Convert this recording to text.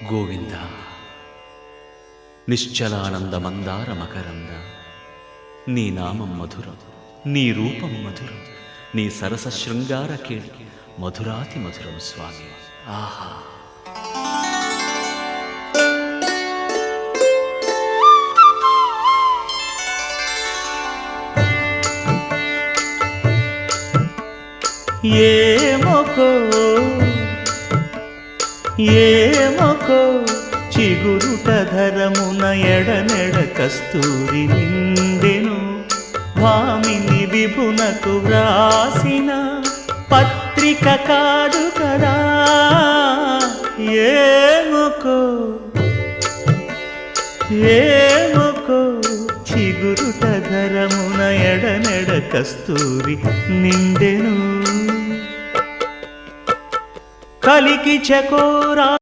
గోవింద నిశ్చలానంద మందార మకరంద నీ నామం మధురం, నీ రూపం మధురం, నీ సరస శృంగార కేళి మధురాతి మధురం స్వామి. ఆహా! ఏమొకో చిగురుట ధరమున ఎడనెడ కస్తూరి నిండెను, భామిని విభునకు వ్రాసిన పత్రిక కాదు కదా. ఏమొకో చిగురుట ధరమున ఎడనెడ కస్తూరి నిండెను, కలికి చకోరా